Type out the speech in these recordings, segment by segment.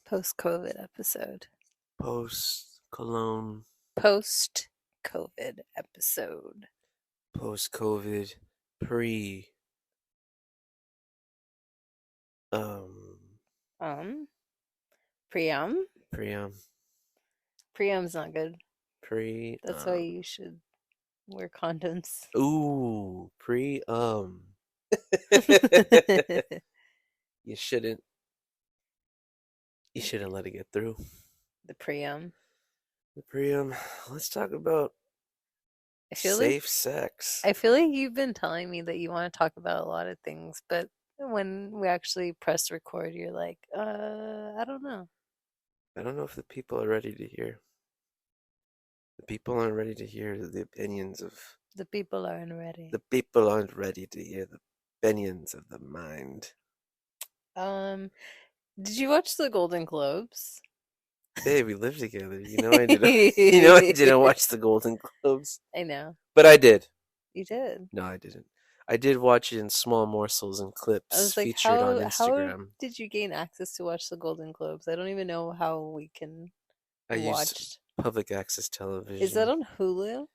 Post-COVID episode. Post Cologne, Post-COVID episode. post COVID, pre um Um, Priam. pre Priam's not good. pre That's why you should wear condoms. ooh pre The you shouldn't let it get through. Priam. The pre let's talk about I feel like safe sex. I feel like you've been telling me that you want to talk about a lot of things, but when we actually press record, you're like, I don't know. I don't know if the people are ready to hear. The people aren't ready to hear the opinions of The people aren't ready. the people aren't ready to hear the opinions of the mind. Um, did you watch the Golden Globes? Babe, we live together. You know I didn't. You know I didn't watch the Golden Globes, I know. but I did. You did. No, I didn't. I did watch it in small morsels and I clips was like, featured on how Instagram. did you gain access to watch the Golden Globes? I don't even know how we can I used watch. public access Is that television. on Hulu?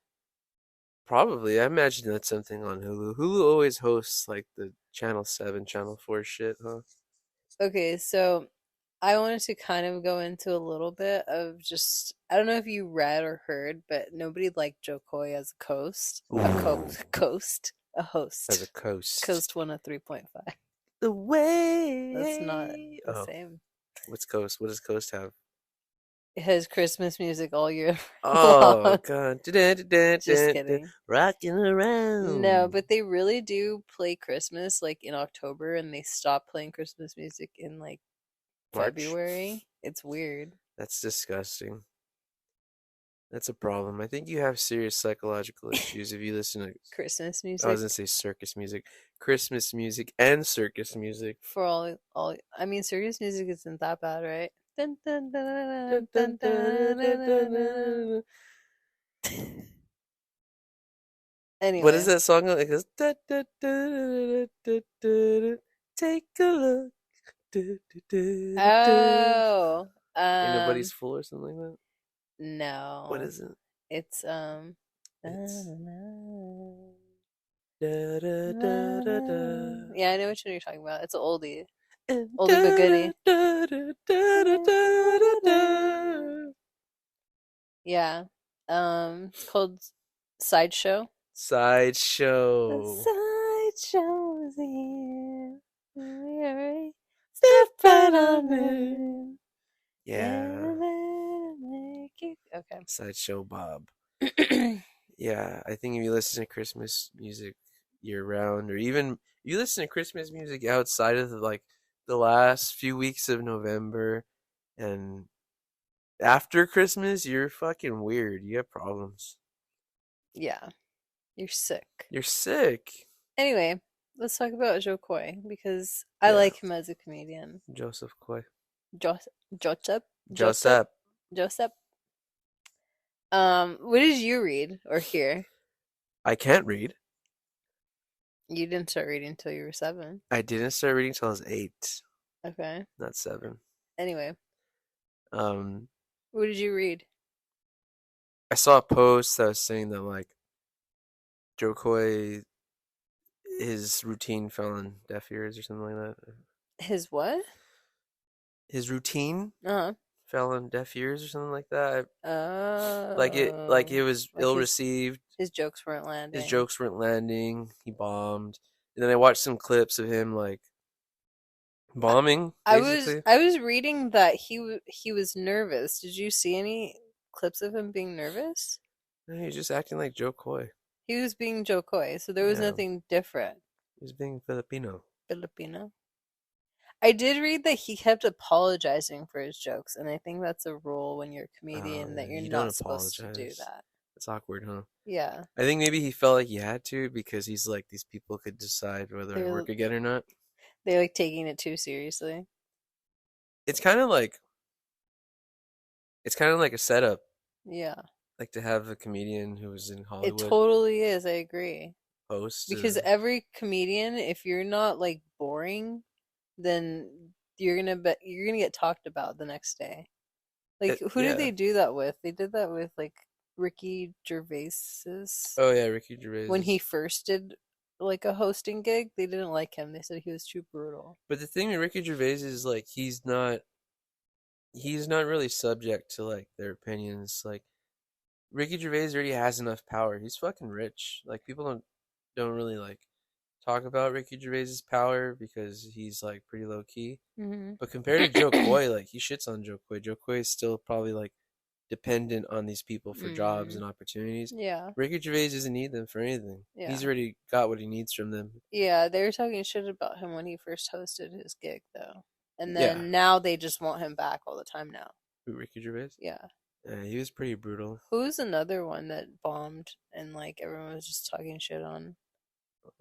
Probably. I imagine that's something on Hulu. Hulu always hosts like the Channel 7, Channel 4 shit, huh? Okay, so I wanted to kind of go into a little bit of just I don't know if you read or heard, but nobody liked Joe Coy as a host. Ooh, A as a host. coast. Coast 103.5. The That's not way. the Oh, same. what's Coast? What does Coast have? It has Christmas music all year Oh, long. God. Just kidding. Rocking No, around. but they really do play Christmas like in October and they stop playing Christmas music in like March? February. It's weird. That's disgusting. That's a problem. I think you have serious psychological issues if you listen to, Christmas I was music gonna say circus music, Christmas music, and circus music. for all I mean serious music isn't that bad, right? Dun, dun, dun, Dun, dun, dun, dun, dun, dun, dun, dun, dun, dun. dun. What is Anyway. that song? It goes, "Da, da, da, da, da, da, da. Take a look. Da, da, da, da." Oh, Ain't nobody's fool or something like that. What no. is it? It's na, It's na, na, da da da da da. yeah, I know which one you're talking about. It's an oldie. And Oldie but da goodie. da da da da da da da. Yeah. It's called Sideshow. The Sideshow. sideshow is here. We're Step step right right on on in. Yeah. in. Sideshow Bob. Okay. Yeah, I think if you listen to Christmas music year round, or even you listen to Christmas music outside of like the last few weeks of November and after Christmas, you're fucking weird. You have problems. Yeah, you're sick. You're sick. Anyway, let's talk about Joe Coy because I Yeah, like him as a comedian. Joseph Coy. Jo- Joseph? Joseph? Joseph. Joseph? What did you read or hear? I can't read. You didn't start reading until you were 7. I didn't start reading till I was 8, Okay. not 7. Anyway, Um, what did you read? I saw a post that was saying that like Joe Coy, his routine fell on deaf ears or something like that. His what? His routine Uh-huh. fell on deaf ears or something like that. Like it Oh. was Like ill received. his jokes weren't His landing. jokes weren't landing. He bombed. And then I watched some clips of him like I, bombing, I was basically. I was reading that he was nervous. Did you see any clips of him being nervous? And he's just acting like Joe Coy. He was being Joe Coy, so there was Yeah, nothing different. he's being Filipino. Filipino. I did read that he kept apologizing for his jokes, and I think that's a rule when you're a comedian that Yeah, you're you don't not supposed to do apologize. that. It's awkward, huh? Yeah. I think maybe he felt like he had to because he's like these people could decide whether I They're work again or not. they're like taking it too seriously. It's kind of like a setup, Yeah. like to have a comedian who was in It Hollywood totally is, I agree. host. Because every comedian, if you're not like boring, then you're gonna get talked about the next day. Like who did Yeah. they do that with? They did that with like Ricky Gervais's Oh yeah, Ricky Gervais when he is. first did like a hosting gig. They didn't like him. They said he was too brutal. But the thing with Ricky Gervais is like he's not really subject to like their opinions. Like Ricky Gervais already has enough power. He's fucking rich. Like people don't really like talk about Ricky Gervais's power because he's like pretty low key. Hmm. But compared to Joe Coy, like he shits on Joe Coy. Joe Coy is still probably like dependent on these people for jobs Mm. and opportunities. Yeah, Ricky Gervais doesn't need them for anything. yeah, He's already got what he needs from them. yeah. They were talking shit about him when he first hosted his gig, though, and Yeah. then now they just want him back all the time now. Who, Ricky Gervais? Yeah. Yeah, he was pretty brutal. Who's another one that bombed and like everyone was just talking shit on?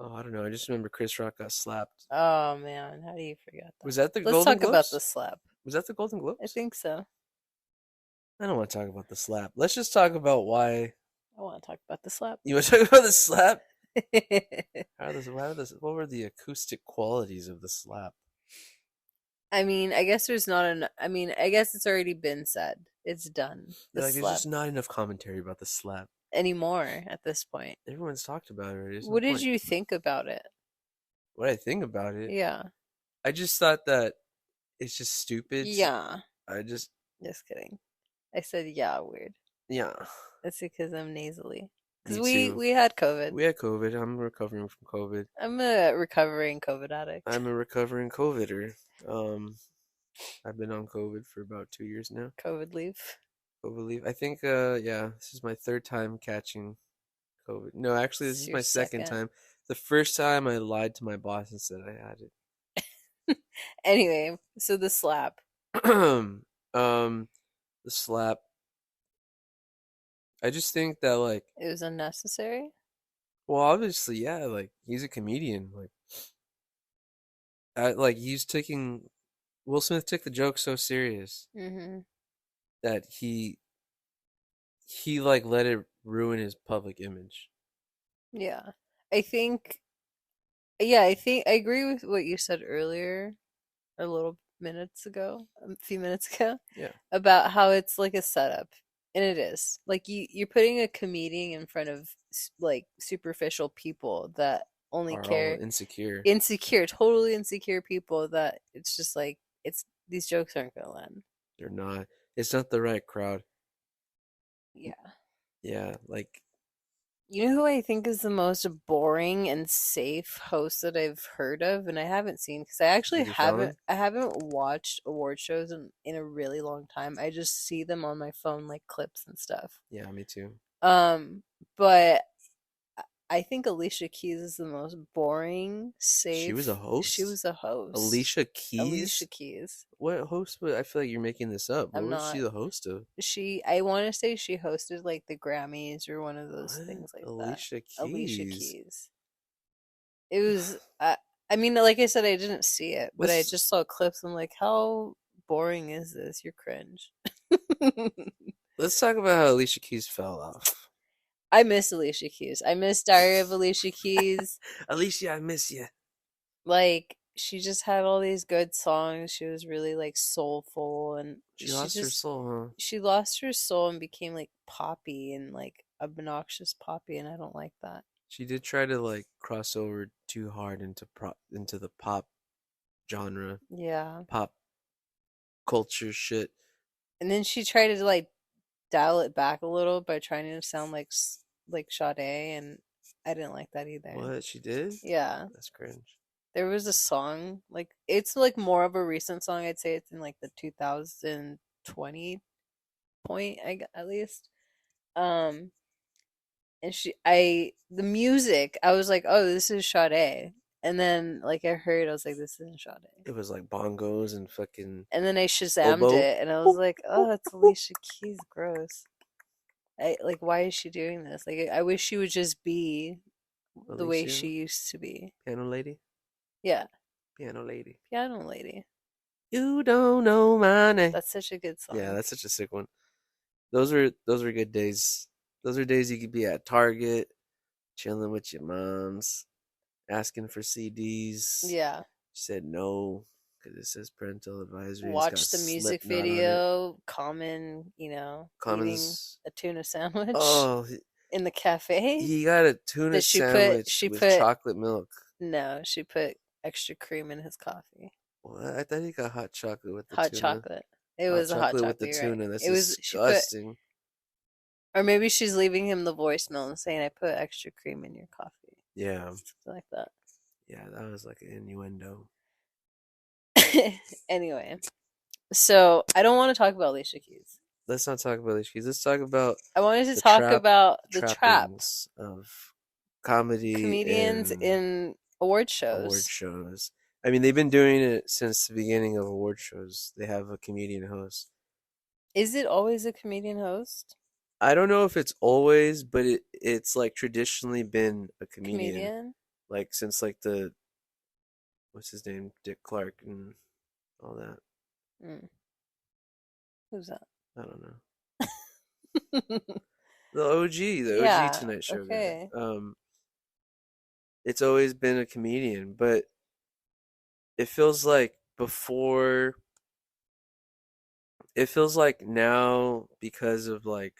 Oh, I don't know. I just remember Chris Rock got slapped. Oh man, how do you forget that? Was that the Let's Golden talk about the Globes? slap. Was that the Golden I Globes? think so. I don't want to talk about the slap. Let's just talk about why. I want to talk about the slap. You want to talk about the slap? What were the acoustic qualities of the slap? I mean, I guess there's not an. I mean, I guess it's already been said. It's done. The They're like, there's slap just not enough commentary about the slap. anymore at this point. Everyone's talked about it already. There's no What did point. you think about it? What I think about it, Yeah. I just thought that it's just stupid. Yeah. I just, Just kidding. I said yeah, weird. yeah. That's because I'm nasally. Because Me we too. we had COVID. We had COVID. I'm recovering from COVID. I'm a recovering COVID addict. I'm a recovering COVIDer. I've been on COVID for about 2 years now. COVID leave. COVID leave. I think, yeah, this is my third time catching COVID. No, actually, this It's is your my second second. time. The first time I lied to my boss and said I had Anyway, so the slap. it. The slap. I just think that, like, It was unnecessary. well, obviously, yeah, like he's a comedian. Like he's taking Will Smith took the joke so serious Mm-hmm. that he like let it ruin his public image. Yeah. I think, yeah, I think I agree with what you said earlier, a few minutes ago, Yeah, about how it's like a setup. And it is. Like you're putting a comedian in front of like superficial people that only are all care insecure. insecure, totally insecure people that it's just like it's these jokes aren't gonna land. They're not. It's not the right crowd. Yeah. Yeah, like You know who I think is the most boring and safe host that I've heard of, and I haven't seen because I actually Jimmy Fallon. I haven't watched award shows in a really long time. I just see them on my phone like clips and stuff. Yeah, me too. But I think Alicia Keys is the most boring, She was a safe. She host. was a host. Alicia Alicia Keys. Keys. What host? I feel like you're making this up. What I'm was she not. the host of? I want to say she hosted like the Grammys or one of those What? things like that. Alicia Alicia Keys. Keys. It was. I mean, like I said, I didn't see it, but I Let's just saw clips. I'm like, how boring is this? You're cringe. let's talk about how Alicia Keys fell off. I miss Alicia Keys. I miss Diary of Alicia Keys. Alicia, I miss you. Like she just had all these good songs. She was really like soulful, and She lost her soul, huh? she lost her soul and became like poppy and like obnoxious poppy, and I don't like that. She did try to like cross over too hard into the pop genre, Yeah. pop culture shit. And then she tried to like dial it back a little by trying to sound like Sade, and I didn't like that either. What she did? Yeah. That's cringe. There was a song like it's like more of a recent song. I'd say it's in like the 2020 point at least. Um and the music, I was like, "Oh, this is Sade." And then like I heard I was like, "This isn't Sade." It was like bongos and fucking And then I Shazammed oboe. it and I was like, "Oh, that's Alicia Keys, gross." Like why is she doing this? Like I wish she would just be the way Alicia, she used to be. piano lady, Yeah, piano lady. Piano Lady. You don't know my name. That's such a good Yeah, song. that's such a sick one. Those were good days. Those are days you could be at Target, chilling with your moms, asking for CDs. Yeah. She said no, because it says parental advisory. It's got Watch the music Slipknot on it. video, Common, eating Commons. a tuna sandwich Oh, in the cafe. he got a tuna That she put, sandwich she with put, chocolate milk. no, she put extra cream in his coffee. What? I thought he got hot chocolate with the Hot tuna. chocolate. It Hot was a hot chocolate with chocolate, the you're right. tuna. That's It was, she put, disgusting. or maybe she's leaving him the voicemail and saying, I put extra cream in your coffee. Yeah. Something like that. Yeah, that was like an innuendo. Anyway, so I don't want to talk about Alicia Keys. Let's not talk about these keys. Let's talk about I wanted to the talk about the trap trappings of comedy comedians and in award award shows. shows. I mean, they've been doing it since the beginning of award shows. They have a comedian host. Is it always a comedian host? I don't know if it's always, but it's like traditionally been a comedian. Comedian? Like since like the what's his name? Dick Clark and all that. Mm. Who's that? I don't know. The OG, the Yeah, OG Tonight Show okay. guy. It's always been a comedian, but it feels like before it feels like now because of like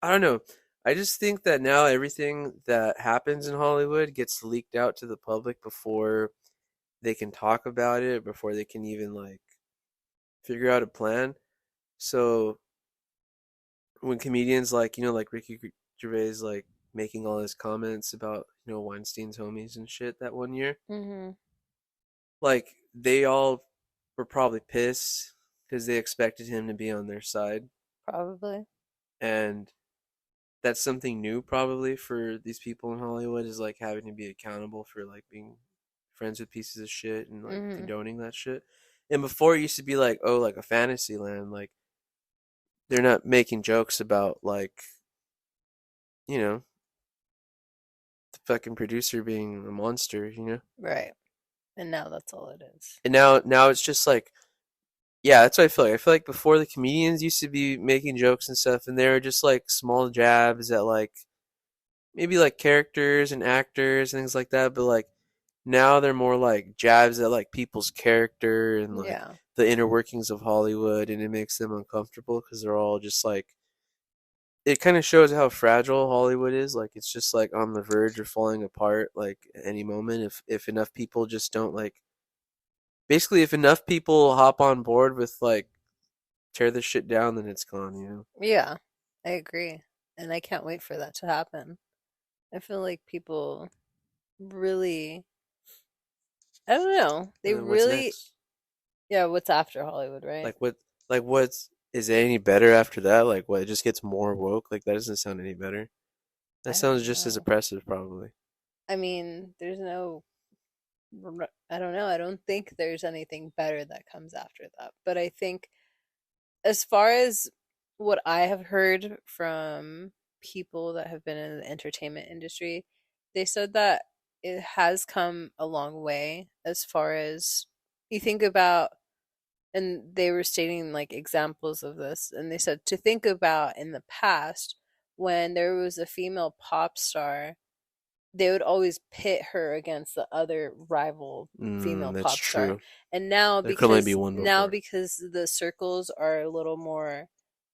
I don't know. I just think that now everything that happens in Hollywood gets leaked out to the public before they can talk about it, before they can even like figure out a plan. So when comedians like, like Ricky Gervais like making all his comments about, Weinstein's homies and shit that one year, Mm-hmm. like they all were probably pissed because they expected him to be on their side. Probably. And that's something new probably for these people in Hollywood is like having to be accountable for like being friends with pieces of shit and like Mm-hmm. condoning that shit. And before it used to be like, oh, like a fantasy land, like they're not making jokes about like, you know, the fucking producer being a monster. Right. And now that's all it is. And now it's just like yeah, that's what I feel like. I feel like before the comedians used to be making jokes and stuff and they were just like small jabs at like maybe like characters and actors and things like that, but like now they're more like jabs at like people's character and like Yeah. the inner workings of Hollywood, and it makes them uncomfortable because they're all just like it kind of shows how fragile Hollywood is. Like it's just like on the verge of falling apart like at any moment if enough people just don't like basically if enough people hop on board with like tear this shit down, then it's gone. Yeah. I agree. And I can't wait for that to happen. I feel like people really, I don't know. They And then what's really, next? yeah, what's after Hollywood, right? What's is it any better after that? Like what? It just gets more woke. Like that doesn't sound any better. That I sounds don't just as know. oppressive, probably. I mean, I don't know. I don't think there's anything better that comes after that. But I think, as far as what I have heard from people that have been in the entertainment industry, they said that it has come a long way as far as you think about, and they were stating like examples of this, and they said to think about in the past when there was a female pop star, they would always pit her against the other rival female That's pop star. true. And now There could only be one before. because the circles are a little more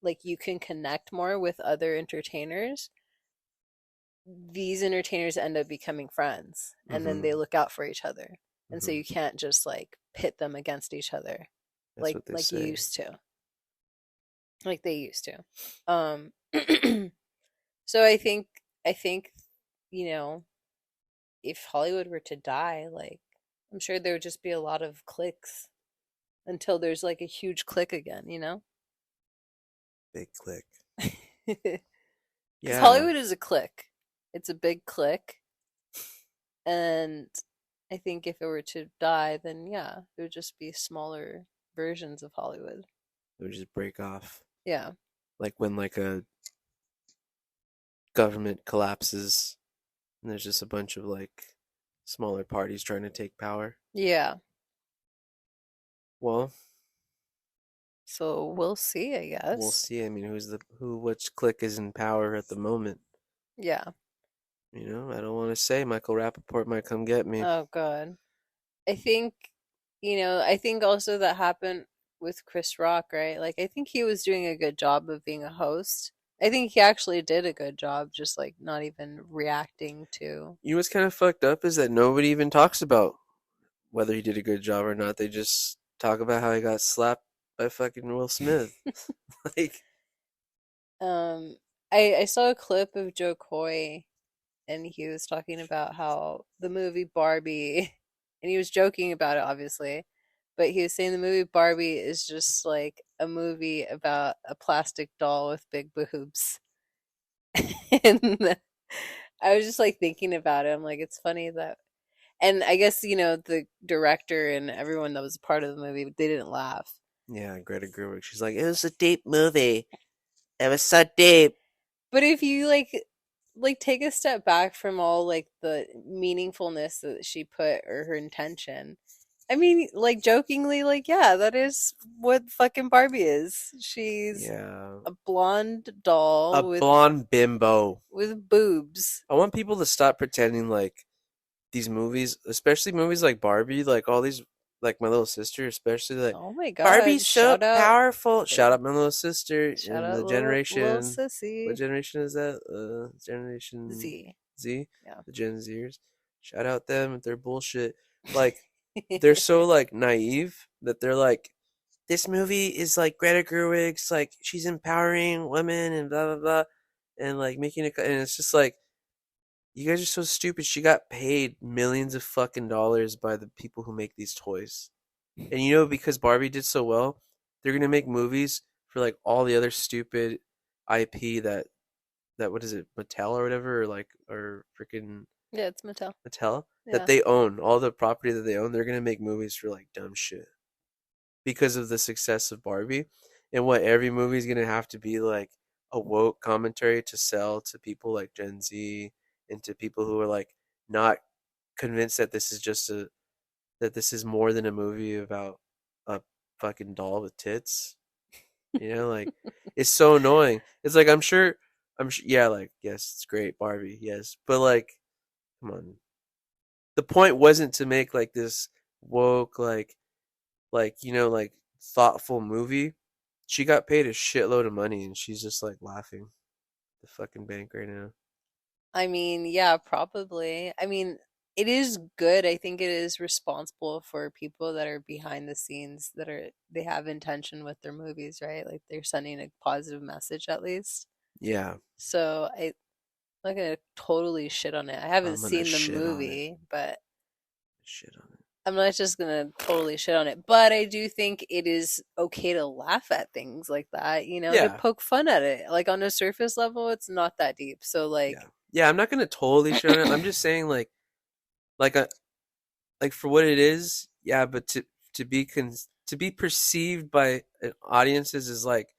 like you can connect more with other entertainers, these entertainers end up becoming friends and then they Mm-hmm. look out for each other. And so Mm-hmm. you can't just like pit them against each other That's what they like you say. used to. Like they used to. Um so I think you know if Hollywood were to die, like I'm sure there would just be a lot of clicks until there's like a huge click again. Big click. Because Yeah. Hollywood is a click. It's a big click. And I think if it were to die, then yeah, it would just be smaller versions of Hollywood. It would just break off. Yeah. Like when like a government collapses and there's just a bunch of like smaller parties trying to take power. Yeah. Well, So we'll see, I we'll guess. see. I mean, which clique is in power at the moment? Yeah. I don't want to say Michael Rappaport might come get me. Oh God. I think, I think also that happened with Chris Rock, right? Like, I think he was doing a good job of being a host. I think he actually did a good job, just like not even reacting to. You know what's kind of fucked up is that nobody even talks about whether he did a good job or not. They just talk about how he got slapped by fucking Will Smith. Like, Um, I saw a clip of Joe Coy, and he was talking about how the movie Barbie, and he was joking about it, obviously, but he was saying the movie Barbie is just like a movie about a plastic doll with big boobs. And I was just like thinking about it. I'm like, it's funny that, and I guess, the director and everyone that was a part of the movie, they didn't laugh. yeah, Greta Gerwig. She's like, it was a deep movie. It was so deep. But if you like take a step back from all like the meaningfulness that she put or her intention. I mean, like jokingly, like yeah, that is what fucking Barbie is. She's Yeah. a blonde A doll blonde bimbo. with boobs. I want people to stop pretending like these movies, especially movies like Barbie, like all these, like my little sister, especially like Oh my Barbie's God! so powerful. Shout, Shout out my little sister shout in out the little generation. What sissy generation is that? Generation Z. Z, Yeah. the Gen Zers. Shout out them with their bullshit. Like they're so like naive that they're like, this movie is like Greta Gerwig's like she's empowering women and blah blah blah, and like making it, and it's just like you guys are so stupid. She got paid millions of fucking dollars by the people who make these toys. And you know, because Barbie did so well, they're gonna make movies for like all the other stupid IP that what is it, Mattel or whatever, or like or freaking Yeah, it's Mattel. Mattel that Yeah. they own, all the property that they own, they're gonna make movies for like dumb shit because of the success of Barbie. And what every movie is gonna have to be like a woke commentary to sell to people like Gen Z and to people who are like not convinced that this is just a that this is more than a movie about a fucking doll with tits. You know, like it's so annoying. It's like I'm sure, yeah, like yes, it's great, Barbie, yes, but like, come on. The point wasn't to make like this woke, like like thoughtful movie. She got paid a shitload of money, and she's just like laughing at the fucking bank right now. I mean, yeah, probably. I mean, it is good. I think it is responsible for people that are behind the scenes that they have intention with their movies, right? Like they're sending a positive message at least. Yeah, So I'm not gonna totally shit on it. I haven't I'm gonna seen the shit on it. movie, but Shit on it. I'm not just gonna totally shit on it. But I do think it is okay to laugh at things like that, to Yeah, poke fun at it. Like on a surface level, it's not that deep. So yeah, like yeah. I'm not gonna totally shit on it. I'm just saying like a like for what it is, yeah, but to be perceived by audiences is like,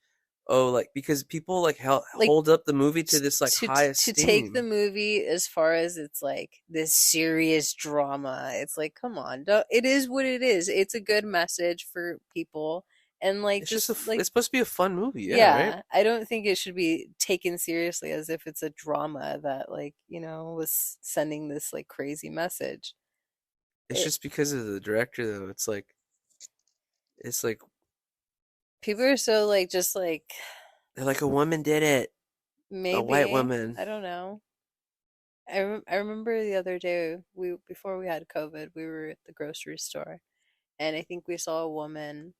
oh, like because people like like hold up the movie to this like high to take the esteem. movie as far as it's like this serious drama. It's like, come on, don't, it is what it is. It's a good message for people, and like It's just just like it's supposed to be a fun movie, yeah, right? yeah, I don't think it should be taken seriously as if it's a drama that like was sending this like crazy message. It's It just because of the director though. It's like People are so like just like they're like a woman did it, a white maybe woman. I don't know. I remember the other day we before we had COVID, we were at the grocery store, and I think we saw a woman,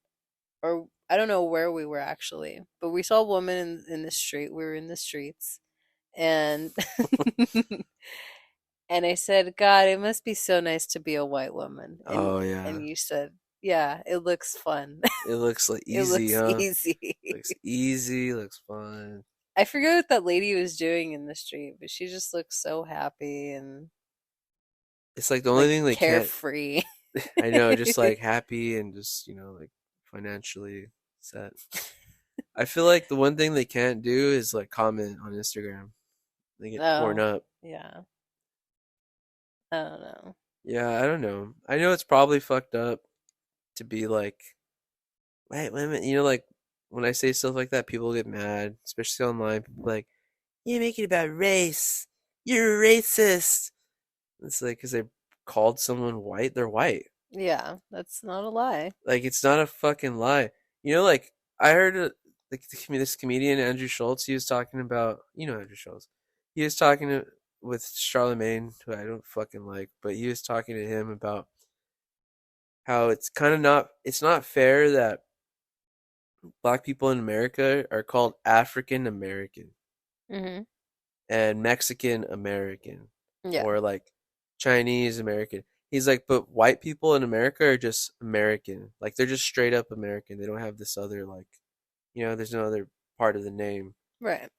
or I don't know where we were actually, but we saw a woman in the street. We were in the streets, and and I said, God, it must be so nice to be a white woman. Oh And yeah, you said, yeah, it looks fun. it looks like It easy, looks huh? easy. Looks easy, looks fun. I forget what that lady was doing in the street, but she just looked so happy and It's like the only like thing they can't. carefree. I know, just like happy and just like financially set. I feel like the one thing they can't do is like comment on Instagram. They get torn Oh, up. yeah. I don't know. Yeah, I don't know. I know it's probably fucked up to be like, wait, wait a minute. You know, like when I say stuff like that, people get mad, especially online. People are like, you make it about race. You're a racist. It's like because they called someone white, they're white. Yeah, that's not a lie. Like it's not a fucking lie. You know, like I heard like this comedian Andrew Schultz. He was talking about Andrew Schultz. He was talking with Charlemagne, who I don't fucking like, but he was talking to him about how it's kind of not it's not fair that black people in America are called African American Hmm. and Mexican American Yeah. or like Chinese American. He's like, but white people in America are just American. Like they're just straight up American. They don't have this other like, there's no other part of the name. Right.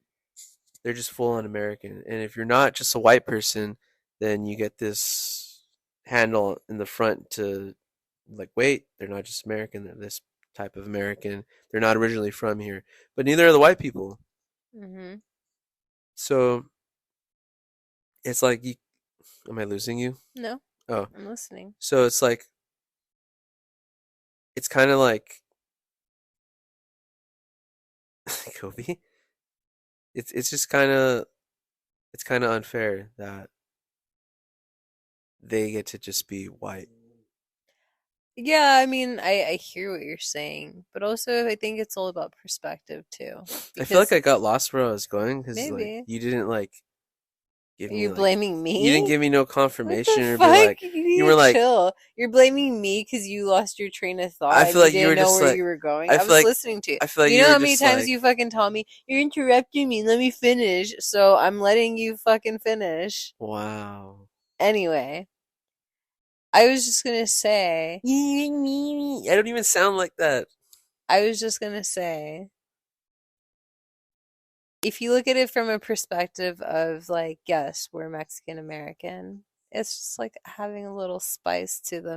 They're just full on American. And if you're not just a white person, then you get this handle in the front to like, wait, they're not just American. They're this type of American. They're not originally from here, but neither are the white people. Hmm. So it's like, am I losing you? No, Oh, I'm listening. so it's like it's kind of like Kobe. It's just kind of unfair that they get to just be white. Yeah, I mean, I hear what you're saying, but also I think it's all about perspective too. I feel like Because I got lost where I was going because like maybe you didn't like give are me you like blaming you didn't me? give me no What the confirmation or be fuck? like You you need were to like chill. You're blaming me because you lost your train of I thought feel and you like you didn't were know just where like you were going. I I feel was like listening to you. I feel like You you know were how many just times like you fucking tell me you're interrupting me. Let me finish. So I'm letting you fucking finish. wow. Anyway, I was just gonna say, I don't even sound like that. I was just gonna say, if you look at it from a perspective of like, yes, we're Mexican American, it's just like having a little spice to the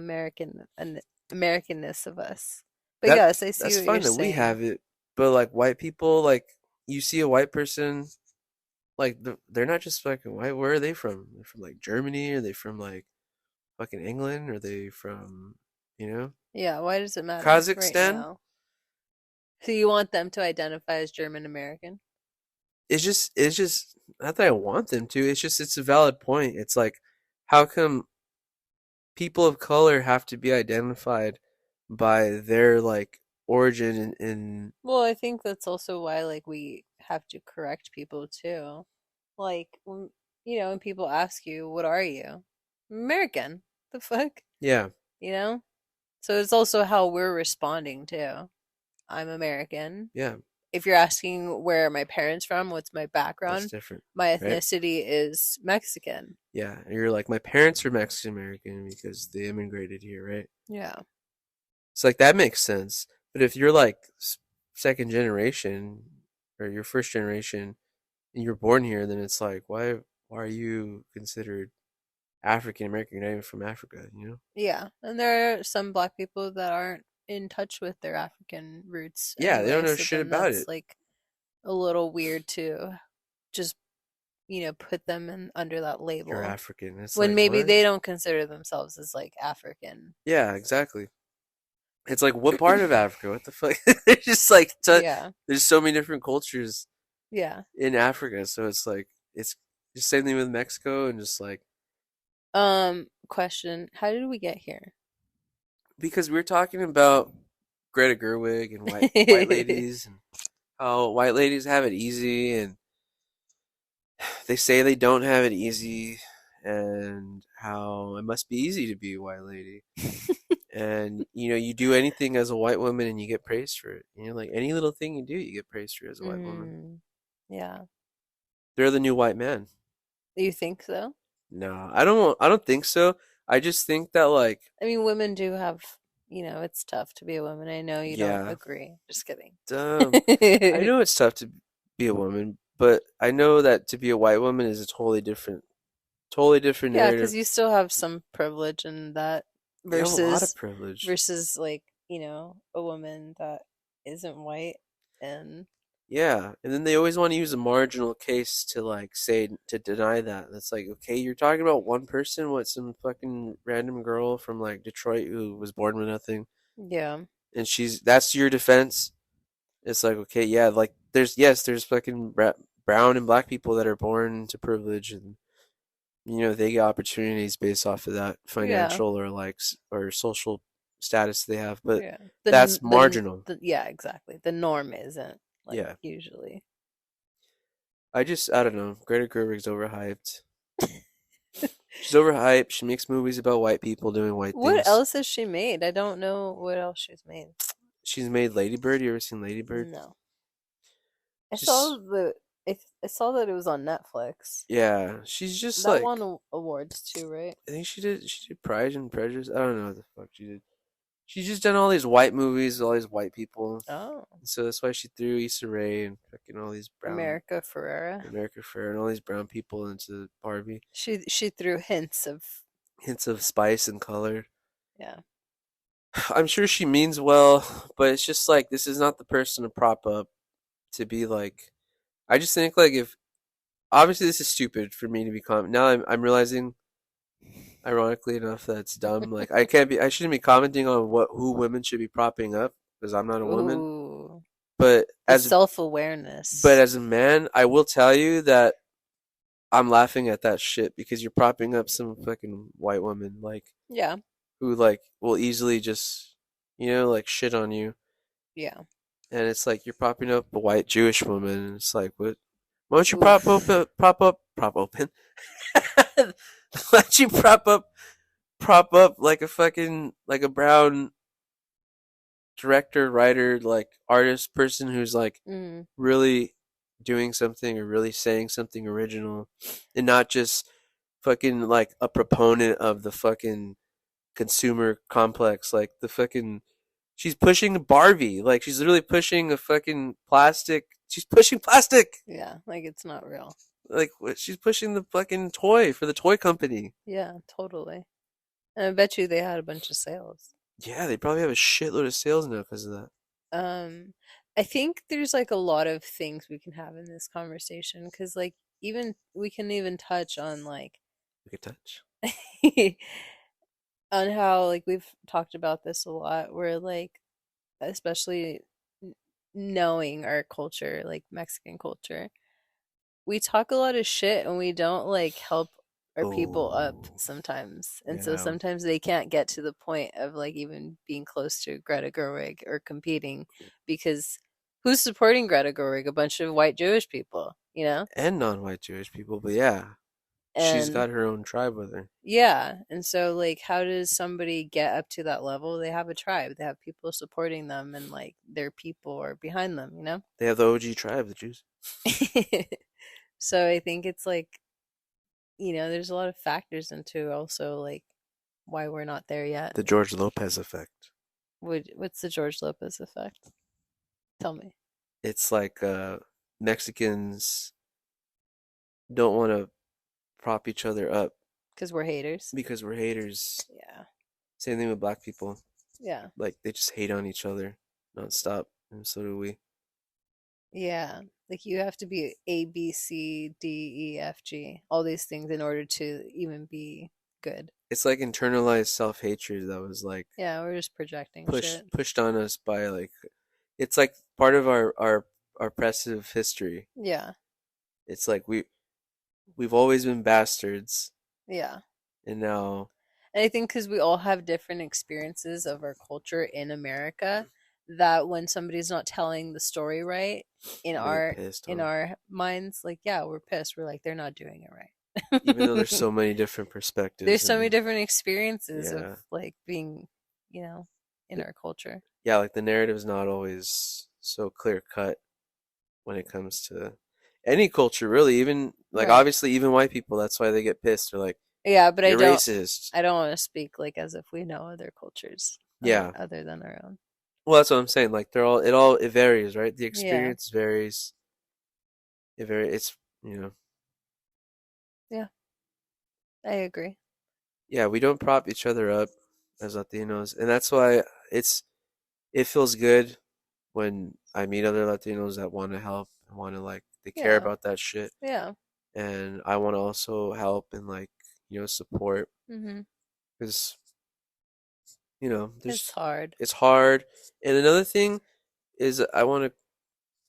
Americanness of us. But That yes, I see that's what you're fine that we saying. have it, but like white people, like you see a white person, like they're not just fucking white. Where are they from? They're from like Germany? Are they from like fucking England? Are they from you know Yeah, why does it matter right Kazakhstan? now? So you want them to identify as German American? It's just not that I want them to. It's just it's a valid point. It's like how come people of color have to be identified by their like origin in Well, I think that's also why like we have to correct people too. Like when people ask you, "What are you?" American. The fuck? yeah, You know? So it's also how we're responding too. I'm American. yeah, If you're asking where are my parents from, what's my that's background, different, my right? ethnicity is Mexican. Yeah, and you're like my parents are Mexican American because they immigrated here, right? Yeah. It's like that makes sense. But if you're like second generation or your first generation and you're born here, then it's like why are you considered African American? You're not even from Africa, you know? Yeah. And there are some black people that aren't in touch with their African roots Yeah, they don't anyway, know so shit then about that's it. like a little weird to just, put them in under that You're label African. It's when like maybe what? they don't consider themselves as like African. Yeah, exactly. It's like what part of Africa? What the fuck? There's just like Yeah. there's so many different cultures Yeah. in Africa, so it's like it's just same thing with Mexico and just like Question, how did we get here? because we're talking about Greta Gerwig and white ladies and how white ladies have it easy and they say they don't have it easy and how it must be easy to be a white lady. And you do anything as a white woman and you get praised for it. Like any little thing you do, you get praised for as a white woman. Mm, yeah. They're the new white man. You think so? No, I don't think so. I just think that like I mean, women do have, it's tough to be a woman. I know you don't yeah, agree. Just kidding. I know it's tough to be a woman, but I know that to be a white woman is a totally different Yeah, because narrative. you still have some privilege in that You have a lot of versus privilege. versus like, a woman that isn't white and Yeah, and then they always want to use a marginal case to like say to deny that. That's like, okay, you're talking about one person, what some fucking random girl from like Detroit who was born with nothing, yeah. and that's your defense. It's like, okay, yeah, like there's fucking brown and black people that are born to privilege, and they get opportunities based off of that Yeah, financial or or social status they have, but yeah. that's marginal. Yeah, exactly. The norm isn't like Yeah. usually. I don't know. Greta Gerwig's overhyped. She's overhyped. She makes movies about white people doing white What things. else has she made? I don't know what else she's made. She's made Lady Bird. You ever seen Lady Bird? No. I saw Just the I saw that it was on Netflix. yeah, she's just That like won awards too, right? I think she did Pride and Prejudice. I don't know what the fuck she did. She's just done all these white movies, all these white people. Oh, So that's why she threw Issa Rae and fucking all these brown America Ferrera. America Ferrera and all these brown people into Barbie. She threw hints of Hints of spice and color. yeah. I'm sure she means well, but it's just like this is not the person to prop up to be like. I just think like if obviously this is stupid for me to be now I'm realizing ironically enough that it's dumb. Like I shouldn't be commenting on what who women should be propping up because I'm not a woman. Ooh, But the as self-awareness. a man, I will tell you that I'm laughing at that shit because you're propping up some fucking white woman like Yeah, who like will easily just like shit on you. yeah. And it's like you're propping up a white Jewish woman and it's like what why don't you Oof. prop open why don't you prop up like a fucking like a brown director, writer, like artist person who's like Mm, really doing something or really saying something original and not just fucking like a proponent of the fucking consumer complex like the fucking she's pushing Barbie like she's literally pushing a fucking plastic she's pushing plastic yeah, like it's not real. like she's pushing the fucking toy for the toy company. Yeah, totally. And I bet you they had a bunch of sales. Yeah, they probably have a shitload of sales now because of that. Um, I think there's like a lot of things we can have in this conversation because like even we can even touch on like We could touch. on how like we've talked about this a lot where like especially n- knowing our culture, like Mexican culture, we talk a lot of shit and we don't like help our people up Oh, sometimes. And so yeah. sometimes they can't get to the point of like even being close to Greta Gerwig or competing because who's supporting Greta Gerwig? A bunch of white Jewish people, you know? And non-white Jewish people, but yeah, she's And got her own tribe with her. yeah, and so like how does somebody get up to that level? They have a tribe. They have people supporting them and like their people are behind them, you know? They have the OG tribe, the Jews. So I think it's like, there's a lot of factors into also like why we're not there yet. The George Lopez effect. What's the George Lopez effect? Tell me. It's like Mexicans don't want to prop each other up Because we're haters. because we're haters. Yeah. Same thing with black people. Yeah. Like they just hate on each other nonstop, and so do we. Yeah. Like you have to be A, B, C, D, E, F, G, all these things in order to even be good. It's like internalized self-hatred that was like Yeah, we're just projecting shit. pushed on us by like it's like part of our oppressive history. Yeah. It's like we've always been bastards, Yeah. and now And I think because we all have different experiences of our culture in America, that when somebody's not telling the story right in we get our pissed, in huh? our minds, like yeah, we're pissed. We're like they're not doing it Even though there's right. so many different There's perspectives so many and different experiences of yeah, like being, you know, in the, our culture. yeah, like the narrative is not always so clear cut when it comes to any culture, really. Even like Right. obviously, even white people. That's why they get pissed. They're like, Yeah, but "You're racist." I don't want to speak like as if we know other cultures Yeah, other than our own. well, that's what I'm saying. Like they're it varies, right? The Yeah. experience varies. It's you know, Yeah, I agree. yeah, we don't prop each other up as Latinos, and that's why it's it feels good when I meet other Latinos that want to help and want to like they care Yeah. about that shit, Yeah. and I want to also help and like support Mhm. because It's there's hard. it's hard. And another thing is I want to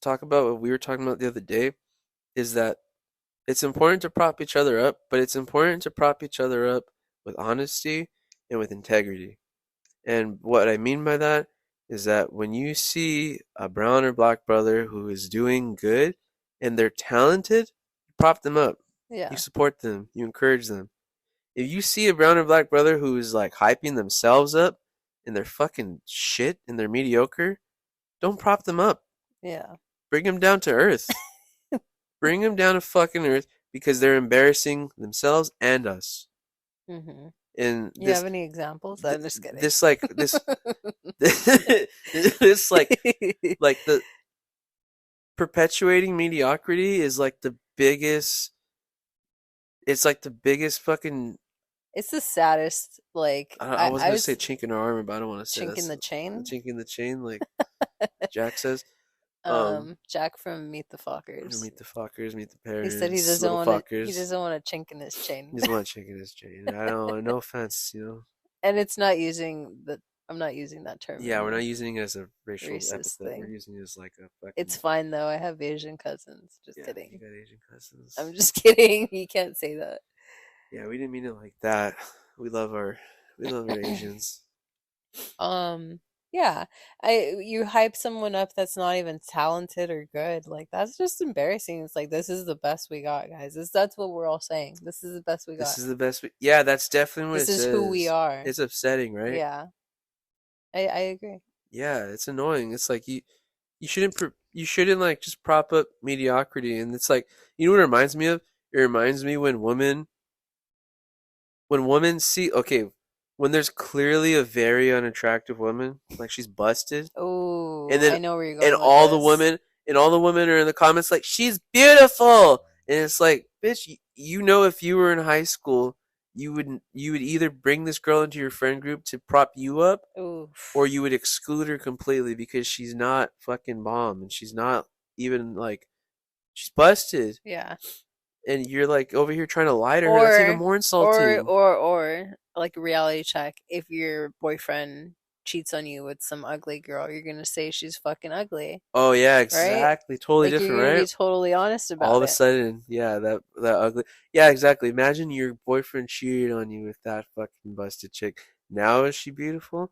talk about what we were talking about the other day is that it's important to prop each other up, but it's important to prop each other up with honesty and with integrity. And what I mean by that is that when you see a brown or black brother who is doing good and they're talented, you prop them up. You Yeah. support them. You encourage them. If you see a brown or black brother who is like hyping themselves up and they're fucking shit and they're mediocre, don't prop them up. Yeah. Bring them down to earth. Bring them down to fucking earth because they're embarrassing themselves and us. Hmm. And You have any examples? I'm just kidding. this like this this like the perpetuating mediocrity is like the biggest. It's like the biggest fucking. It's the saddest. Like I was I gonna say was chink in our armor, but I don't want to say chink in that's the the chain. chink in the chain, like Jack says. Jack from Meet the Fockers. Meet the fuckers, meet the He said he parents, doesn't little want to. He fuckers. doesn't want to chink in his chain. He's one chink in his chain. I don't. No offense, you know. And it's not using the. I'm not using that term in Yeah, we're a not using it as a racial racist epithet. We're thing. using it as like a It's fucking. fine though. I have Asian cousins. Just Yeah, you kidding. got Asian cousins. I'm just kidding. You can't say that. Yeah, we didn't mean it like that. We love our Asians. Um, yeah. You hype someone up that's not even talented or good. Like that's just embarrassing. It's like this is the best we got, guys. That's what we're all saying. This is the best we This got. is the best. Yeah, that's definitely what This it is who we says. are. It's upsetting, right? Yeah. I agree. Yeah, it's annoying. It's like you shouldn't like just prop up mediocrity, and it's like you know what it reminds me of? It reminds me when women see okay, when there's clearly a very unattractive woman, like she's busted, and Oh, then I know where you're and going with all the this. women and all the women are in the comments like she's beautiful, and it's like bitch, you know if you were in high school, you would either bring this girl into your friend group to prop you up, or Oof. you would exclude her completely because she's not fucking bomb and she's not even like she's busted, Yeah. and you're like over here trying to lie to her. That's even Or more insulting. like a reality check. If your boyfriend cheats on you with some ugly girl, you're gonna say she's fucking ugly, Oh yeah, right? exactly. Totally Like you're different, gonna be right? totally honest All about of a it. sudden, yeah, that ugly. Yeah, exactly. Imagine your boyfriend cheated on you with that fucking busted chick. Now is she beautiful?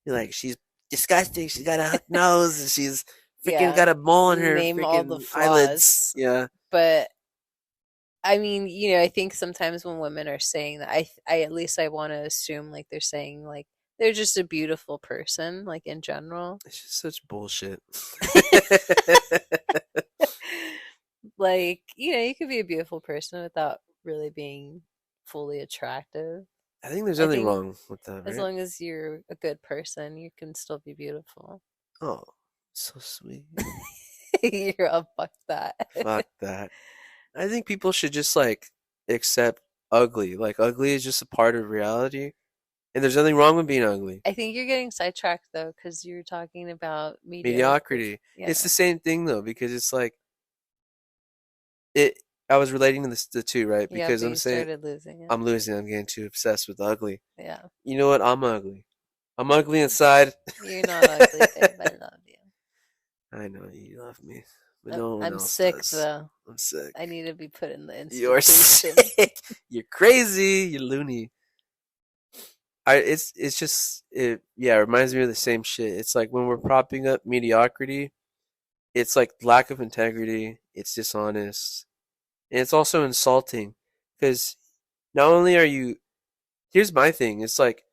You're like, she's disgusting. She's got a hook nose and she's freaking Yeah. got a mole on her Name all the freaking eyelids. flaws. Yeah. But I mean, I think sometimes when women are saying that, I at least I want to assume like they're saying like they're just a beautiful person, like in general. It's just such bullshit. Like, you could be a beautiful person without really being fully attractive. I think there's I nothing think wrong with that, as right? long as you're a good person, you can still be beautiful. Oh, so sweet. You're a fuck that. Fuck that. I think people should just like accept ugly. Like ugly is just a part of reality, and there's nothing wrong with being ugly. I think you're getting sidetracked though, because you're talking about mediocre. Mediocrity. Yeah, It's the same thing though, because it's like it. I was relating to this the two, right? yeah, Because but I'm you saying started losing it. I'm losing. I'm getting too obsessed with ugly. Yeah, You know what? I'm ugly. I'm ugly inside. you're not ugly, babe. I love you. I know you love me, but no one I'm else sick does. though. I'm sick. I need to be put in the You're institution. sick. You're crazy. You're loony. It's just it reminds me of the same shit. It's like when we're propping up mediocrity, it's like lack of integrity, it's dishonest, and it's also insulting because not only are you here's my thing, it's like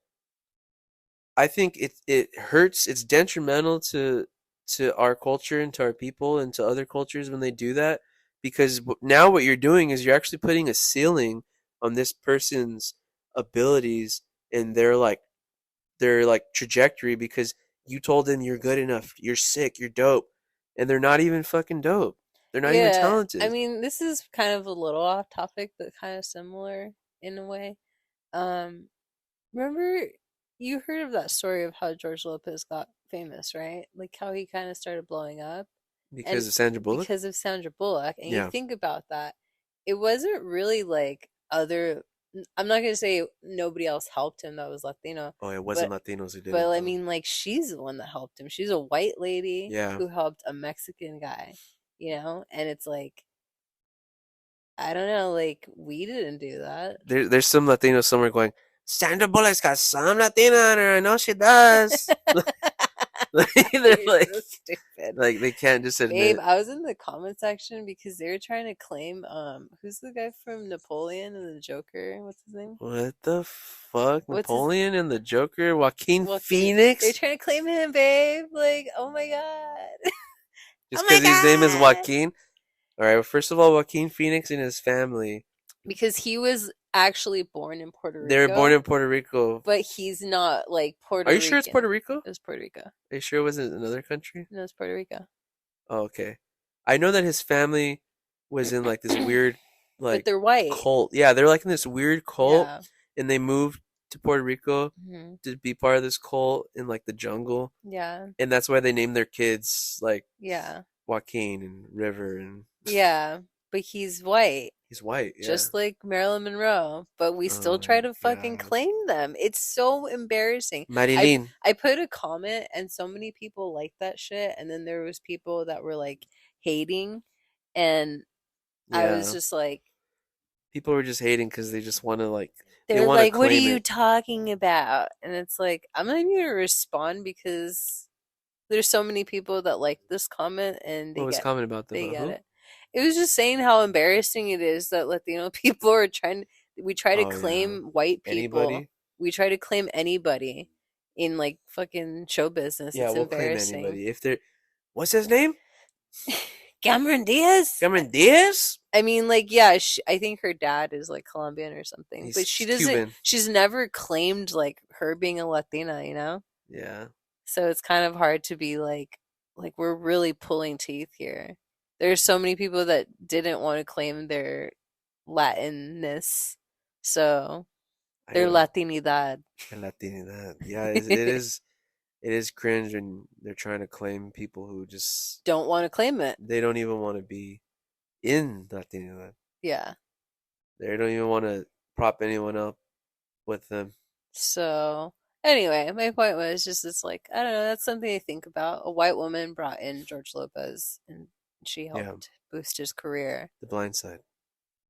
I think it hurts, it's detrimental to our culture and to our people and to other cultures when they do that because now what you're doing is you're actually putting a ceiling on this person's abilities and their trajectory because you told them you're good enough, you're sick, you're dope, and they're not even fucking dope. They're not even Yeah, I talented. mean, this is kind of a little off topic, but kind of similar in a way. Um, Remember you heard of that story of how George Lopez got famous, right? Like how he kind of started blowing up and Because of Sandra Bullock? because of Sandra Bullock. And you Yeah. think about that, it wasn't really like I'm not gonna say nobody else helped him that was Latino, Oh, it wasn't but Latinos who did but it I though. mean like she's the one that helped him. She's a white lady Yeah. who helped a Mexican guy, and it's like I don't know, like we didn't do that. There's some Latinos somewhere going, Sandra Bullock's got some Latina on her. I know she does. They're You're so stupid. like they can't just Babe, admit I was in the comment section because they were trying to claim who's the guy from Napoleon and the Joker? What's his name? what the fuck, What's his Napoleon and the Joker, Joaquin Joaquin? They're Phoenix, trying to claim him, babe. Like, oh my god. just Oh my because his name is god. Joaquin. All right, well, first of all, Joaquin Phoenix and his family, Because he was actually born in Puerto they were born Rico, in Puerto Rico. but he's not like Are Puerto you sure it's Rican. Puerto Rico? It was Puerto Rico. Are you sure it wasn't another country? No, it's Puerto Rico. Oh, okay. I know that his family was in like this weird But like they're white. cult. Yeah, they're like in this weird cult, Yeah. and they moved to Puerto Rico Hmm. to be part of this cult in like the jungle, Yeah. and that's why they named their kids like Yeah. Joaquin and River, and Yeah. But he's white, he's white. Yeah. just like Marilyn Monroe. But we Oh still try my to fucking god. claim them. It's so embarrassing. I Marilyn. I put a comment and so many people liked that shit, and then there was people that were like hating, and I was Yeah. just like, People were just hating because they just want to like they they're want to like, "What are claim you it. talking about?" And it's like, I'm not even gonna respond because there's so many people that like this comment and What was comment about they get who? it. It was just saying how embarrassing it is that Latino people are trying. We try to Oh yeah. claim white people. Anybody? We try to claim anybody in like fucking show business. Yeah, It's we'll claim embarrassing. anybody if they're. What's his name? Cameron Diaz. Cameron Diaz. I mean, like, yeah, I think her dad is like Colombian or something, but she He's doesn't. Cuban. She's never claimed like her being a Latina, you know. Yeah. So it's kind of hard to be like we're really pulling teeth here. There's so many people that didn't want to claim their Latinness, so I their know. Latinidad. And Latinidad. Yeah, it is cringe when they're trying to claim people who just Don't want to claim it. they don't even want to be in Latinidad. Yeah. They don't even want to prop anyone up with them. So anyway, my point was just it's like I don't know. That's something to think about. A white woman brought in George Lopez, and she Yeah, helped boost his career. The Blind Side.